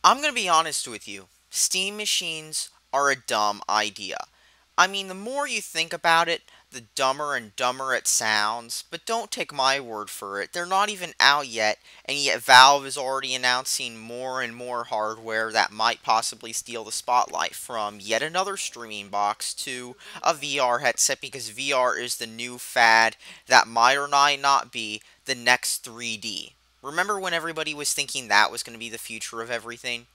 I'm going to be honest with you. Steam machines are a dumb idea. I mean, the more you think about it, the dumber and dumber it sounds, but don't take my word for it. They're not even out yet, and yet Valve is already announcing more and more hardware that might possibly steal the spotlight from yet another streaming box to a VR headset because VR is the new fad that might or might not be the next 3D. Remember when everybody was thinking that was going to be the future of everything?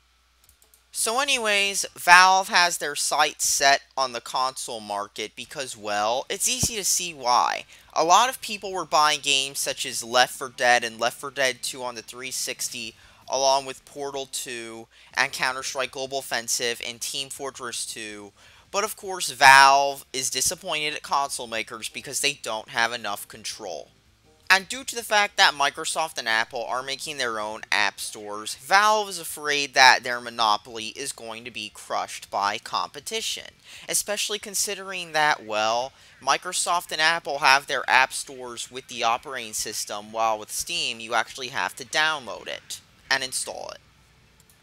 So anyways, Valve has their sights set on the console market because, well, it's easy to see why. A lot of people were buying games such as Left 4 Dead and Left 4 Dead 2 on the 360, along with Portal 2 and Counter-Strike Global Offensive and Team Fortress 2. But of course, Valve is disappointed at console makers because they don't have enough control. And due to the fact that Microsoft and Apple are making their own app stores, Valve is afraid that their monopoly is going to be crushed by competition. Especially considering that, well, Microsoft and Apple have their app stores with the operating system, while with Steam you actually have to download it and install it.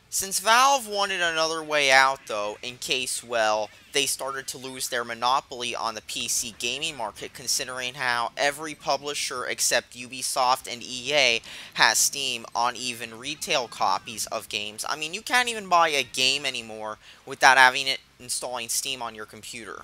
Since Valve wanted another way out, though, in case, well, they started to lose their monopoly on the PC gaming market, considering how every publisher except Ubisoft and EA has Steam on even retail copies of games. I mean, you can't even buy a game anymore without having it installing Steam on your computer.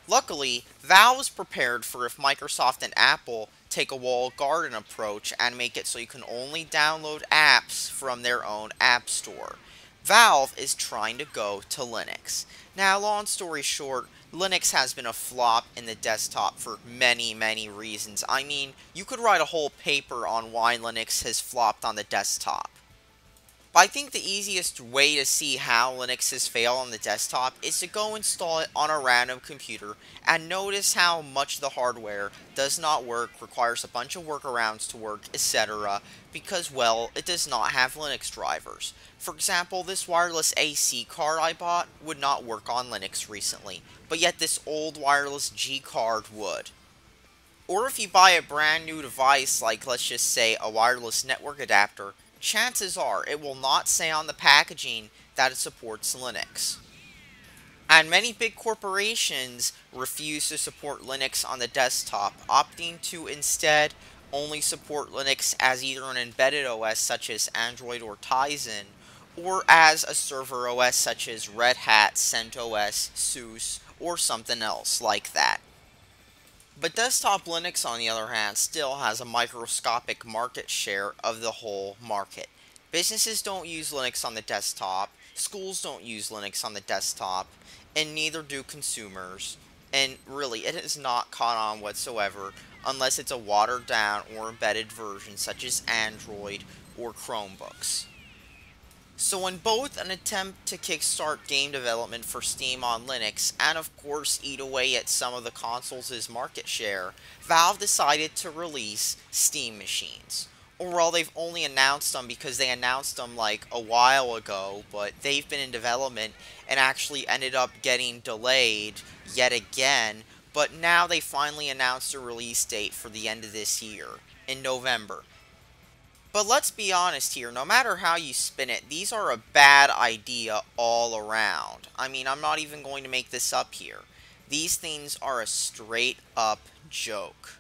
Luckily, Valve was prepared for if Microsoft and Apple take a walled garden approach and make it so you can only download apps from their own app store. Valve is trying to go to Linux. Now, long story short, Linux has been a flop in the desktop for many reasons. I mean, you could write a whole paper on why Linux has flopped on the desktop. But I think the easiest way to see how Linux has failed on the desktop is to go install it on a random computer and notice how much the hardware does not work, requires a bunch of workarounds to work, etc. because, well, it does not have Linux drivers. For example, this wireless AC card I bought would not work on Linux recently, but yet this old wireless G card would. Or if you buy a brand new device like, let's just say, a wireless network adapter, chances are it will not say on the packaging that it supports Linux. And many big corporations refuse to support Linux on the desktop, opting to instead only support Linux as either an embedded OS such as Android or Tizen, or as a server OS such as Red Hat, CentOS, SUSE, or something else like that. But desktop Linux, on the other hand, still has a microscopic market share of the whole market. Businesses don't use Linux on the desktop, schools don't use Linux on the desktop, and neither do consumers. And really, it has not caught on whatsoever unless it's a watered down or embedded version such as Android or Chromebooks. So in both an attempt to kickstart game development for Steam on Linux, and of course eat away at some of the consoles' market share, Valve decided to release Steam machines. Or well, they've only announced them because they announced them like a while ago, but they've been in development and actually ended up getting delayed yet again, but now they finally announced a release date for the end of this year, in November. But let's be honest here, no matter how you spin it, these are a bad idea all around. I mean, I'm not even going to make this up here. These things are a straight up joke.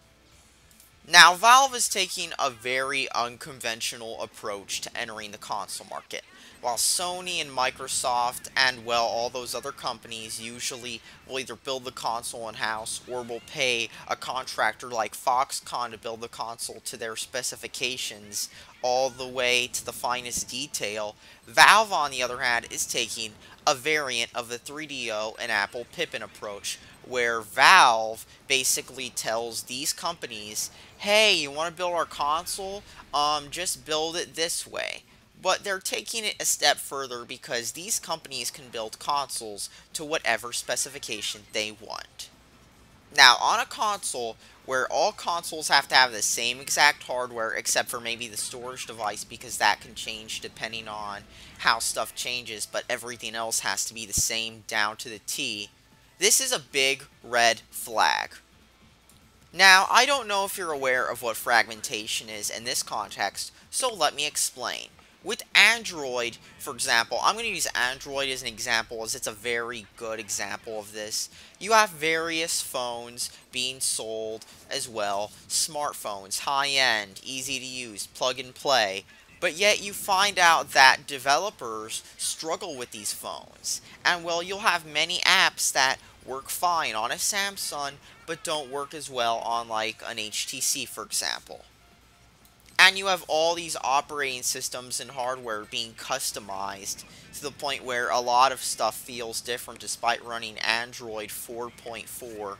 Now, Valve is taking a very unconventional approach to entering the console market. While Sony and Microsoft and, well, all those other companies usually will either build the console in-house or will pay a contractor like Foxconn to build the console to their specifications all the way to the finest detail, Valve, on the other hand, is taking a variant of the 3DO and Apple Pippin approach, where Valve basically tells these companies, hey, you want to build our console? Just build it this way. But they're taking it a step further because these companies can build consoles to whatever specification they want. Now, on a console, where all consoles have to have the same exact hardware except for maybe the storage device because that can change depending on how stuff changes, but everything else has to be the same down to the T, this is a big red flag. Now, I don't know if you're aware of what fragmentation is in this context, so let me explain. With Android, for example, I'm going to use Android as an example as it's a very good example of this. You have various phones being sold as well, smartphones, high-end, easy to use, plug and play. But yet you find out that developers struggle with these phones. And well, you'll have many apps that work fine on a Samsung, but don't work as well on like an HTC, for example. And you have all these operating systems and hardware being customized to the point where a lot of stuff feels different despite running Android 4.4.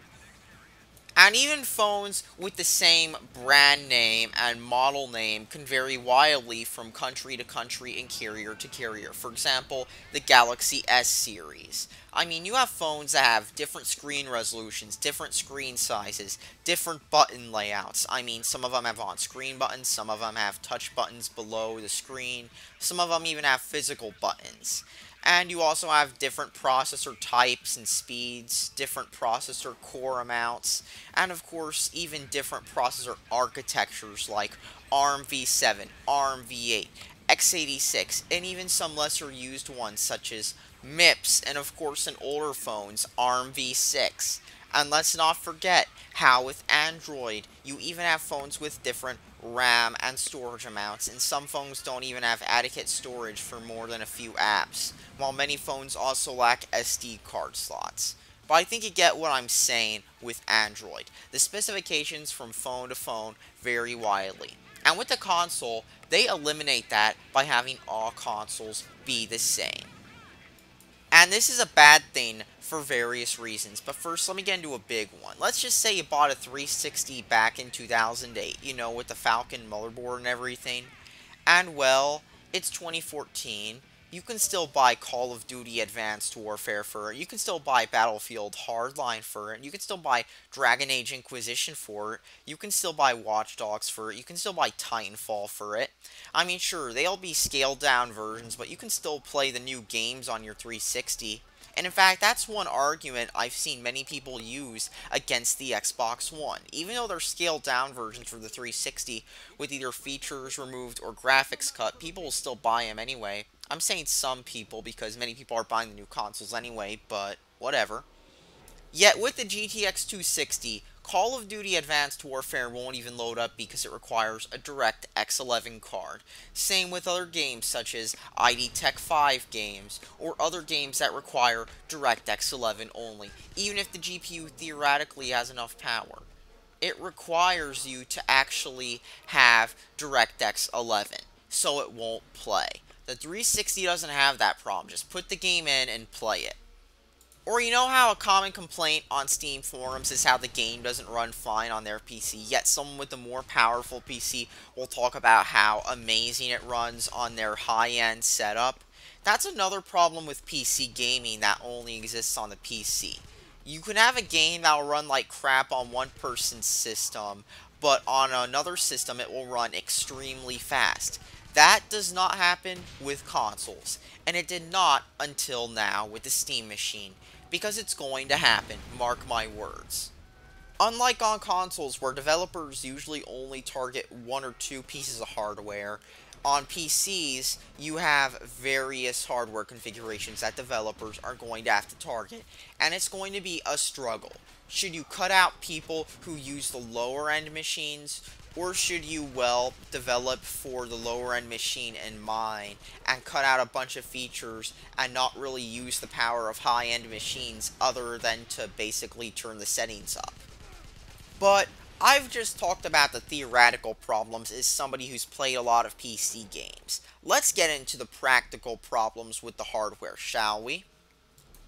And even phones with the same brand name and model name can vary wildly from country to country and carrier to carrier. For example, the Galaxy S series. I mean, you have phones that have different screen resolutions, different screen sizes, different button layouts. I mean, some of them have on-screen buttons, some of them have touch buttons below the screen, some of them even have physical buttons. And you also have different processor types and speeds, different processor core amounts, and of course, even different processor architectures like ARM v7, ARM v8, x86, and even some lesser used ones such as MIPS, and of course in older phones, ARM v6. And let's not forget how with Android, you even have phones with different RAM and storage amounts, and some phones don't even have adequate storage for more than a few apps, while many phones also lack SD card slots. But I think you get what I'm saying with Android. The specifications from phone to phone vary widely. And with the console, they eliminate that by having all consoles be the same. And this is a bad thing for various reasons, but first let me get into a big one. Let's just say you bought a 360 back in 2008, you know, with the Falcon motherboard and everything. And well, it's 2014. You can still buy Call of Duty Advanced Warfare for it. You can still buy Battlefield Hardline for it. You can still buy Dragon Age Inquisition for it. You can still buy Watch Dogs for it. You can still buy Titanfall for it. I mean, sure, they'll be scaled down versions, but you can still play the new games on your 360. And in fact, that's one argument I've seen many people use against the Xbox One. Even though they're scaled down versions for the 360 with either features removed or graphics cut, people will still buy them anyway. I'm saying some people because many people are buying the new consoles anyway, but whatever. Yet with the GTX 260, Call of Duty Advanced Warfare won't even load up because it requires a DirectX 11 card. Same with other games such as ID Tech 5 games, or other games that require DirectX 11 only, even if the GPU theoretically has enough power. It requires you to actually have DirectX 11, so it won't play. The 360 doesn't have that problem, just put the game in and play it. Or you know how a common complaint on Steam forums is how the game doesn't run fine on their PC, yet someone with a more powerful PC will talk about how amazing it runs on their high-end setup? That's another problem with PC gaming that only exists on the PC. You can have a game that will run like crap on one person's system, but on another system it will run extremely fast. That does not happen with consoles, and it did not until now with the Steam machine. Because it's going to happen, mark my words. Unlike on consoles, where developers usually only target one or two pieces of hardware, on PCs, you have various hardware configurations that developers are going to have to target, and it's going to be a struggle. Should you cut out people who use the lower end machines, or should you, well, develop for the lower end machine in mind and cut out a bunch of features and not really use the power of high end machines other than to basically turn the settings up? But I've just talked about the theoretical problems as somebody who's played a lot of PC games. Let's get into the practical problems with the hardware, shall we?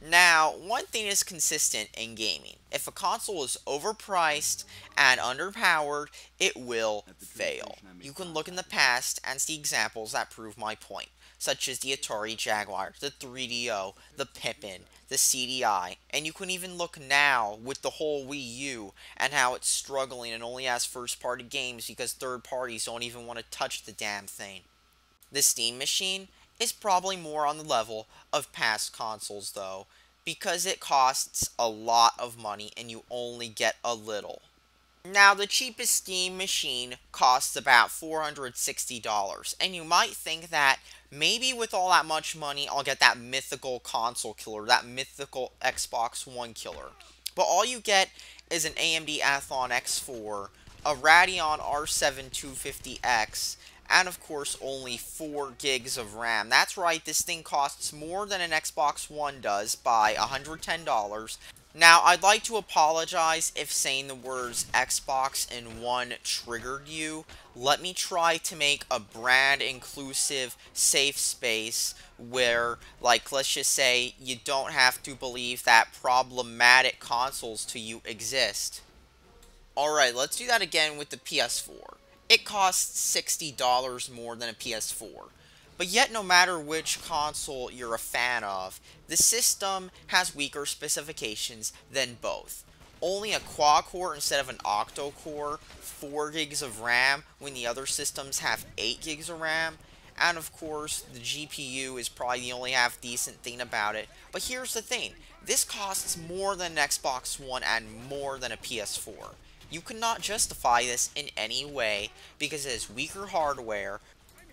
Now, one thing is consistent in gaming. If a console is overpriced and underpowered, it will fail. You can look in the past and see examples that prove my point, such as the Atari Jaguar, the 3DO, the Pippin, the CDI, and you can even look now with the whole Wii U and how it's struggling and only has first-party games because third parties don't even want to touch the damn thing. The Steam machine is probably more on the level of past consoles though, because it costs a lot of money and you only get a little. Now, the cheapest Steam machine costs about $460, and you might think that maybe with all that much money, I'll get that mythical console killer, that mythical Xbox One killer. But all you get is an AMD Athlon X4, a Radeon R7 250X, and of course only 4 gigs of RAM. That's right, this thing costs more than an Xbox One does by $110. Now, I'd like to apologize if saying the words Xbox and One triggered you. Let me try to make a brand inclusive, safe space where, like, let's just say you don't have to believe that problematic consoles to you exist. Alright, let's do that again with the PS4. It costs $60 more than a PS4. But yet, no matter which console you're a fan of, the system has weaker specifications than both. Only a quad-core instead of an octo-core, 4 gigs of RAM when the other systems have 8 gigs of RAM, and of course, the GPU is probably the only half-decent thing about it. But here's the thing, this costs more than an Xbox One and more than a PS4. You cannot justify this in any way because it has weaker hardware.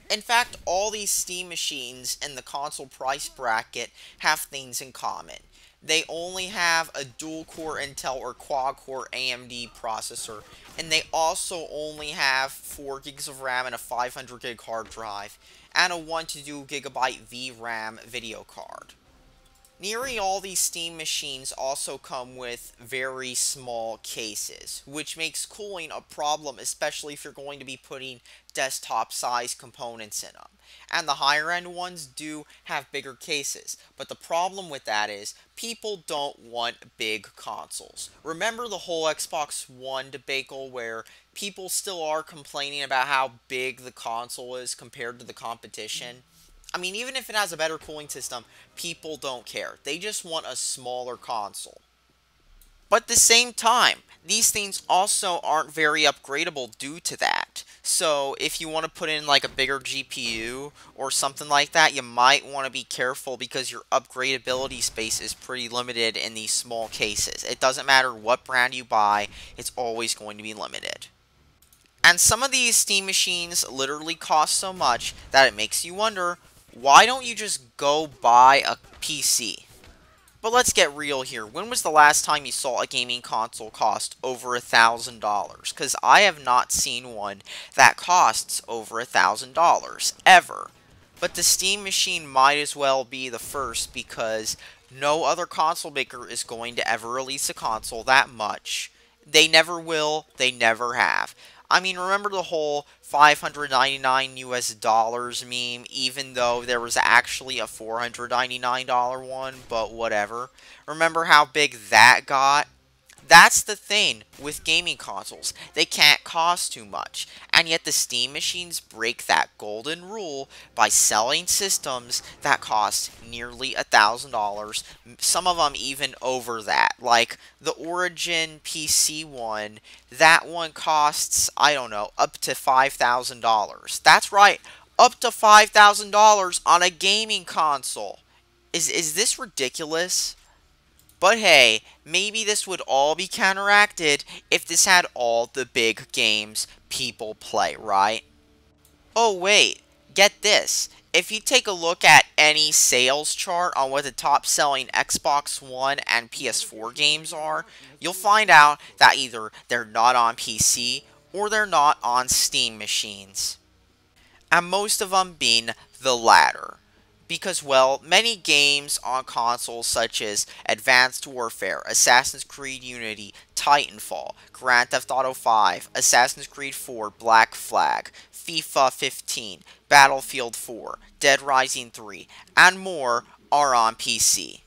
In fact, all these Steam machines in the console price bracket have things in common. They only have a dual-core Intel or quad-core AMD processor, and they also only have 4 gigs of RAM and a 500 gig hard drive, and a 1 to 2 gigabyte VRAM video card. Nearly all these Steam machines also come with very small cases, which makes cooling a problem, especially if you're going to be putting desktop-sized components in them. And the higher-end ones do have bigger cases, but the problem with that is people don't want big consoles. Remember the whole Xbox One debacle where people still are complaining about how big the console is compared to the competition? I mean, even if it has a better cooling system, people don't care. They just want a smaller console. But at the same time, these things also aren't very upgradable due to that. So if you want to put in like a bigger GPU or something like that, you might want to be careful because your upgradability space is pretty limited in these small cases. It doesn't matter what brand you buy, it's always going to be limited. And some of these Steam machines literally cost so much that it makes you wonder, why don't you just go buy a PC? But let's get real here. When was the last time you saw a gaming console cost over $1,000? Because I have not seen one that costs over $1,000, ever. But the Steam machine might as well be the first because no other console maker is going to ever release a console that much. They never will, they never have. I mean, remember the whole $599 US dollars meme, even though there was actually a $499 one, but whatever. Remember how big that got? That's the thing with gaming consoles. They can't cost too much. And yet the Steam machines break that golden rule by selling systems that cost nearly $1,000. Some of them even over that. Like the Origin PC one, that one costs, I don't know, up to $5,000. That's right, up to $5,000 on a gaming console. Is this ridiculous? But hey, maybe this would all be counteracted if this had all the big games people play, right? Oh wait, get this. If you take a look at any sales chart on what the top selling Xbox One and PS4 games are, you'll find out that either they're not on PC or they're not on Steam machines. And most of them being the latter. Because, well, many games on consoles such as Advanced Warfare, Assassin's Creed Unity, Titanfall, Grand Theft Auto 5, Assassin's Creed 4, Black Flag, FIFA 15, Battlefield 4, Dead Rising 3, and more are on PC.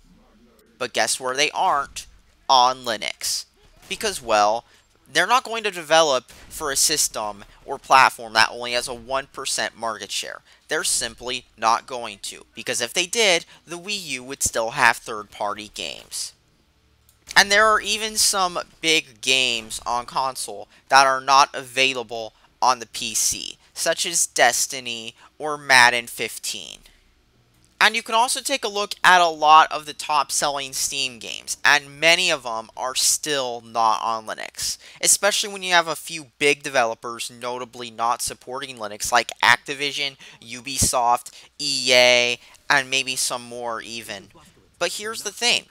But guess where they aren't? On Linux. Because, well, they're not going to develop for a system or platform that only has a 1% market share. They're simply not going to, because if they did, the Wii U would still have third-party games. And there are even some big games on console that are not available on the PC, such as Destiny or Madden 15. And you can also take a look at a lot of the top selling Steam games, and many of them are still not on Linux. Especially when you have a few big developers notably not supporting Linux, like Activision, Ubisoft, EA, and maybe some more even. But here's the thing,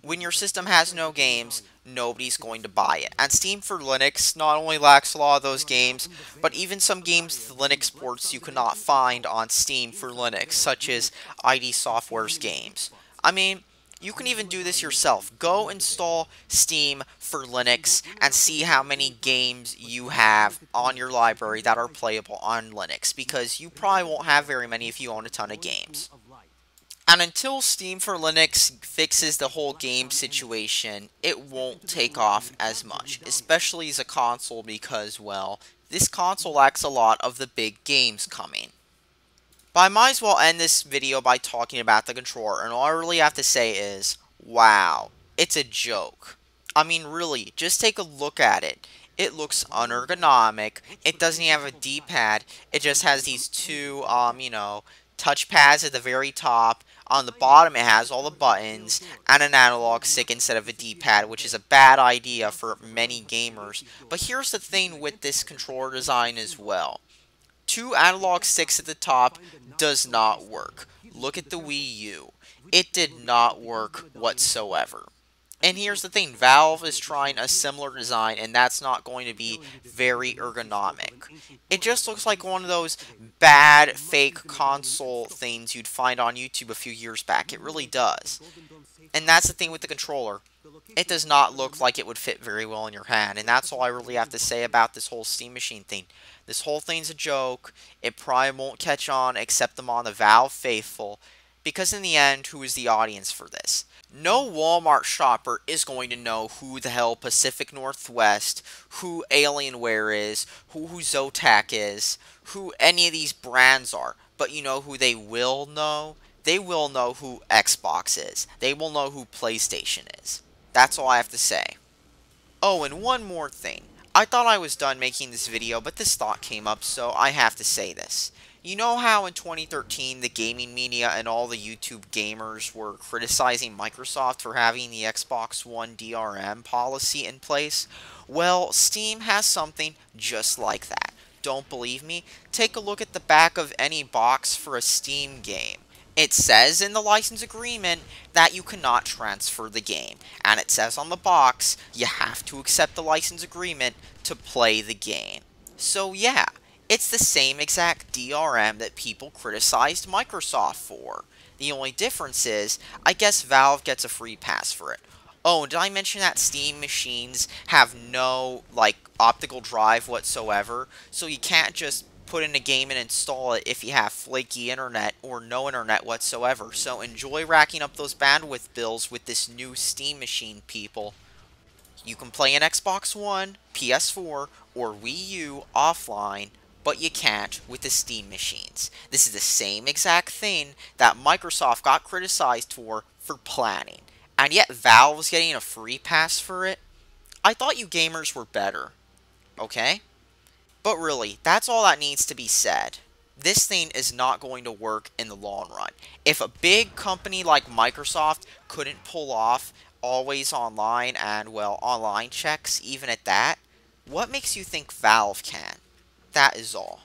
when your system has no games, nobody's going to buy it. And Steam for Linux not only lacks a lot of those games, but even some games with Linux ports you cannot find on Steam for Linux, such as ID Software's games. I mean, you can even do this yourself. Go install Steam for Linux and see how many games you have on your library that are playable on Linux, because you probably won't have very many if you own a ton of games. And until Steam for Linux fixes the whole game situation, it won't take off as much, especially as a console because, well, this console lacks a lot of the big games coming. But I might as well end this video by talking about the controller, and all I really have to say is, wow, it's a joke. I mean, really, just take a look at it. It looks unergonomic. It doesn't even have a D-pad. It just has these two, touch pads at the very top. On the bottom, it has all the buttons and an analog stick instead of a D-pad, which is a bad idea for many gamers. But here's the thing with this controller design as well. Two analog sticks at the top does not work. Look at the Wii U. It did not work whatsoever. And here's the thing, Valve is trying a similar design, and that's not going to be very ergonomic. It just looks like one of those bad fake console things you'd find on YouTube a few years back. It really does. And that's the thing with the controller. It does not look like it would fit very well in your hand, and that's all I really have to say about this whole Steam Machine thing. This whole thing's a joke. It probably won't catch on except among the Valve faithful, because in the end, who is the audience for this? No Walmart shopper is going to know who the hell Pacific Northwest, who Alienware is, who Zotac is, who any of these brands are. But you know who they will know? They will know who Xbox is. They will know who PlayStation is. That's all I have to say. Oh, and one more thing. I thought I was done making this video, but this thought came up, so I have to say this. You know how in 2013 the gaming media and all the YouTube gamers were criticizing Microsoft for having the Xbox One DRM policy in place? Well, Steam has something just like that. Don't believe me? Take a look at the back of any box for a Steam game. It says in the license agreement that you cannot transfer the game, and it says on the box you have to accept the license agreement to play the game. So yeah, it's the same exact DRM that people criticized Microsoft for. The only difference is, I guess Valve gets a free pass for it. Oh, did I mention that Steam machines have no, optical drive whatsoever? So you can't just put in a game and install it if you have flaky internet or no internet whatsoever. So enjoy racking up those bandwidth bills with this new Steam machine, people. You can play an Xbox One, PS4, or Wii U offline, but you can't with the Steam machines. This is the same exact thing that Microsoft got criticized for planning. And yet Valve's getting a free pass for it? I thought you gamers were better. Okay? But really, that's all that needs to be said. This thing is not going to work in the long run. If a big company like Microsoft couldn't pull off always online and, well, online checks even at that, what makes you think Valve can? That is all.